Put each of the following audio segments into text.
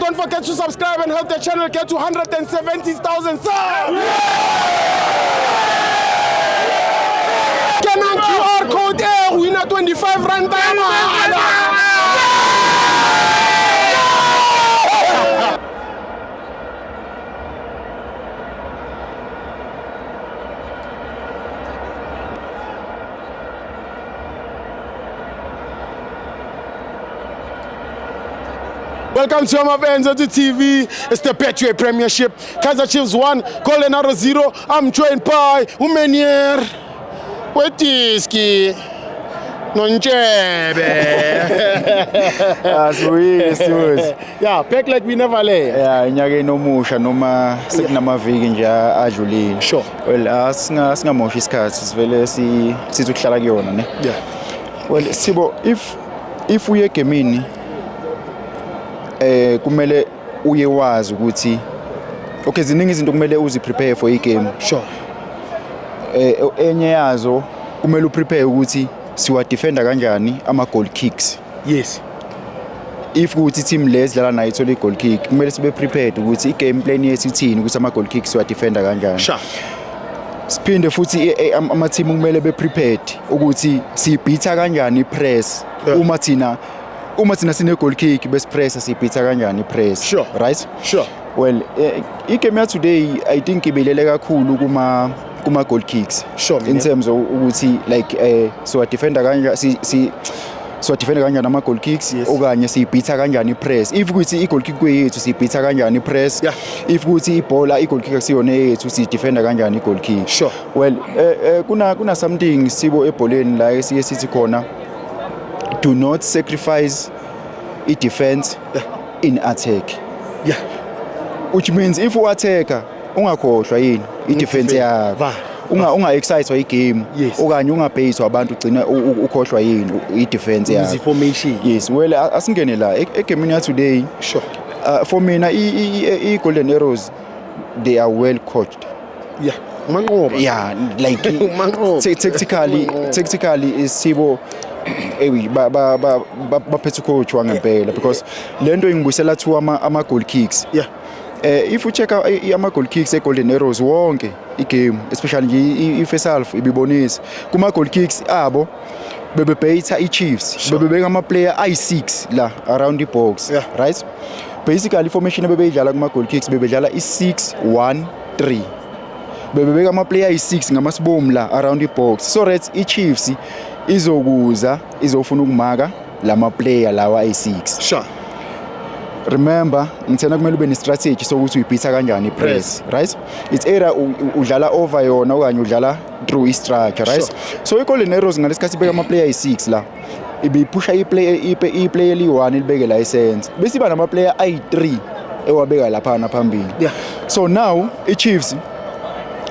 don't forget to subscribe and help the channel get to 170,000 subs. Kenang QR code winner 25 rand. Welcome to my fans on the TV. It's the Betway Premiership. Kaizer Chiefs 1, Golden Arrows 0. I'm joined by Umenier. Wetiski. Nonchebe. Yeah, back like we never lay. Yeah, inyake nomusha noma sekunamaviki nje ajulile. Sure. Well, asingamoshi isikhathi sivele sithi ukuhlala kuyona ne. Yeah. Well, sibo if uye gemini kumele uye wazi ukuthi okay ziningi izinto kumele uzi prepare for igame. Sure. Enye yazo kumele uprepare ukuthi siwa defender kanjani ama goal kicks. Yes. If ukuthi team lesidlala nayo ithola goal kick kumele sibe prepared ukuthi igame plan yethu ithini ukuthi ama goal kicks siwa defender kanjani. Sure. Siphinde futhi ama team kumele be prepared ukuthi sibhitha kanjani press uma thina sine goal kick best press sibhitha kanjani press. Sure. Right? Sure. Well, igame ya today I think ibelele kakhulu kuma goal kicks. Sure. In terms of ukuthi like so defender kanjani so defender kanjani ama goal kicks okanye sibhitha kanjani press. If ukuthi i goal kick kwethu sibhitha kanjani press. Yeah. If ukuthi ibhola i goal kick akusiyona yethu si defender kanjani goal kick. Sure. Well, kuna something sibo ebholeni la esiye sithi khona do not sacrifice i defense in attack. Yeah. Which means if you attacker ungakhohlwa yini I defense yakho. Unga excite igame okanye ungabhayiswa abantu ugcina ukhohlwa yini I defense yakho. Formation. Yes, well asingene la egame ya today. Sure. For mina I Golden Arrows they are well coached. Yeah. Mangoba. Yeah, like tactically is sibo baphethe coach wangempela because lento ingibuyisela to ama goal kicks. Yeah. If you check out ama goal kicks Golden Arrows wonke igame especially I first half ibibonisa kuma goal kicks abo bebebhayitha iChiefs bebebeka ama player i6 la around the box. Yeah. Right? Basically formation bebeyidlala kuma goal kicks bebedlala i6-1-3 bebebeka ama player i6 ngamasibom la around the box so that iChiefs izofuna ukumaka lama player lawa i6. Sure. Remember ngithena kumele ube ne strategy sokuthi uyibhitha kanjani press, right? It's either udlala over yona okanye udlala through I structure, right? Sure. So iGolden Arrows ngalesikhathi beka ama player i6 la ibiphusha iplayer li1 libeke license bese iba nama player i3 ewabeka lapha na phambili. Yeah. So now iChiefs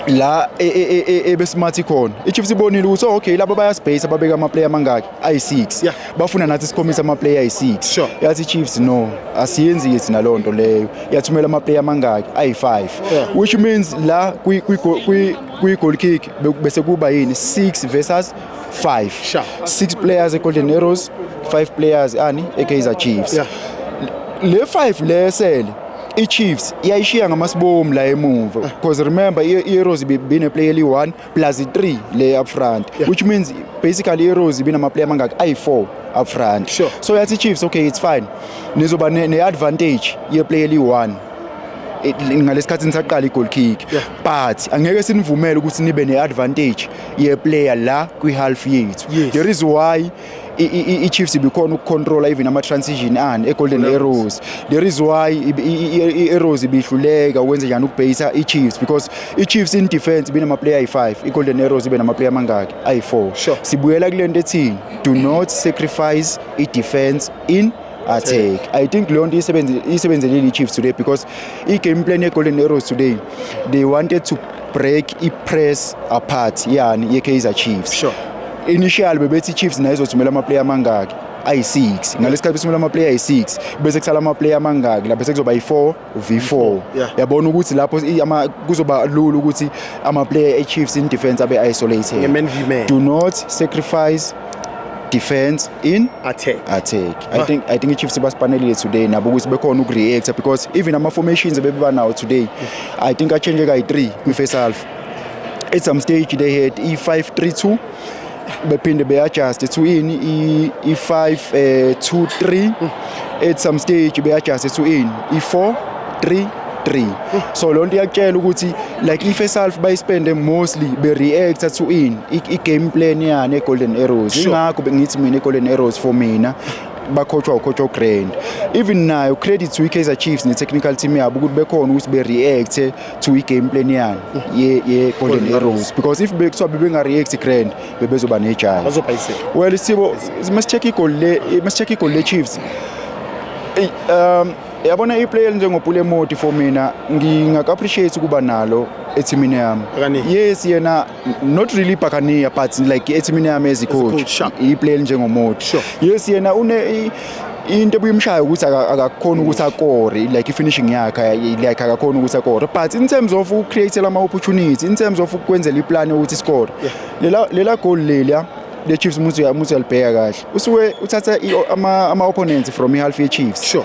la ebesmart khona iChiefs ibonile ukuthi okay laba baya space ababeka ama player mangaki i6. Yeah. Bafuna nathi sikhombisa ama player i6. Sure. Yathi iChiefs no asiyenzi yithi nalonto leyo yathumela ama player mangaki i5. Yeah. Which means la kwi goal kick bese kuba yini 6 versus 5. Sure. 6 players eGolden Arrows 5 players eKaizer Chiefs. Yeah. Le 5 lesele iChiefs iyayishiya ngamasibom la emuva because remember iArrows bine player li1 plus 3 le up front. Yeah. Which means basically iArrows bina ama player mangaki i4 up front. Sure. So yathi iChiefs okay it's fine nizoba ne advantage ye player li1 ngalesikhathi nisaqala igoal kick. Yeah. But angeke sinivumele ukuthi nibe ne advantage ye player la kwi half yethu. Yes. There is why iChiefs ibikhona ukucontrola even ama transition eGolden Arrows. There is why iArrows ibihluleka ukwenza njani ukubhayisa iChiefs because iChiefs in defense bina ama player i5 iGolden Arrows ibe nama player mangaki i4. Sure. Sibuyela kulento ethi do not sacrifice i-defense in attack. I think Leon isebenzele iChiefs today because i-game plan yeGolden Arrows today they wanted to break i-press apart yani yeKaizer Chiefs. Sure. Initially bebethi Chiefs nayo izothumela ama player mangaki i6 ngalesikhathi besumela ama player i6 bese kusala ama player mangaki la bese kuzoba i4v4. Yabona ukuthi lapho kuzoba lula ukuthi ama player eChiefs in defense abe isolated. Man v man. Do not sacrifice defense in attack. I think i-Chiefs basipanelile today nabo ukuthi bekhona ukureact because even ama-formations ebeba nawo today I think achange kayi-3 kwi-first half. At some stage they had i-5-3-2 bephinde be-adjust to i-5-2-3 at some stage be-adjust to i-4-3-3. So lonto iyakutshela ukuthi like i-first half bayispende mostly be-reacta to i-game plan yani e-Golden Arrows. Ingakho bengithi mina e-Golden Arrows for mina bacoachwa ucoach Grand. Even nayo credit to i-Kaizer Chiefs ne-technical team yabo ukuthi bekhona ukuthi be-react to i-game plan yani ye-Golden Arrows because if bekuthiwa bebenga-react Grand bebezoba nejala. Well Sibo masicheck igoli le-Chiefs yabona i-player njengopule moti for mina ngingaka-appreciate ukuba nalo etimini yami. Yes yena not really Buccaneer but like etimini yami as a coach i-player njengomoti. Yes yena une into ebuyimshaya ukuthi akakhona ukuthi akore like i-finishing yakhe like akakhona ukuthi akore but in terms of create ama-opportunity in terms of ukwenzela iplan ukuthi score lela goal lelia the Chiefs musu yalibheka kahle usuke uthatha ama-opponents from i-half ye-Chiefs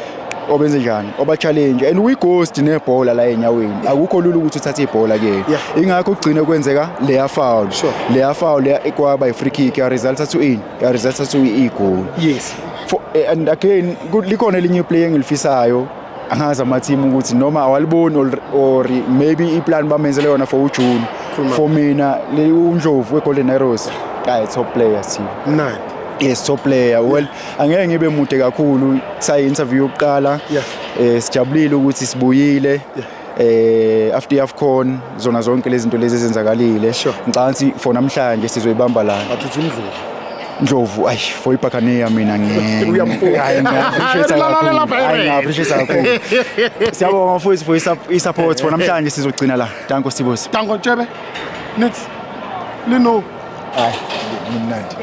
obenze njani oba-challenge and we-ghost nebhola la enyaweni akukho lula ukuthi uthathe ibhola ke ingakho kugcine kwenzeka leya foul kwaba i-free kick ya-resulta to i-goal. Yes. And again likhona elinye play engilifisayo angazi ama-team ukuthi noma awaliboni or maybe iplan bamenzele yona for uJune for mina uNdlovu we-Golden Arrows top player team. Nine. Yes, top player. Well, angeke ngibe mude kakhulu sayi-interview yokuqala. Sijabulile ukuthi sibuyile. After AFCON zona zonke lezi zinto lezi ezenzakalile. Ngicabanga for namhlanje sizoyibamba la. Athi Ndlovu for iBuccaneer mina ngiya-appreciate kakhulu. Siyabonga mfowethu for i-support for namhlanje sizogcina la. Danko Sibusi. Danko Tshebe. Next. Lino. Mnandi.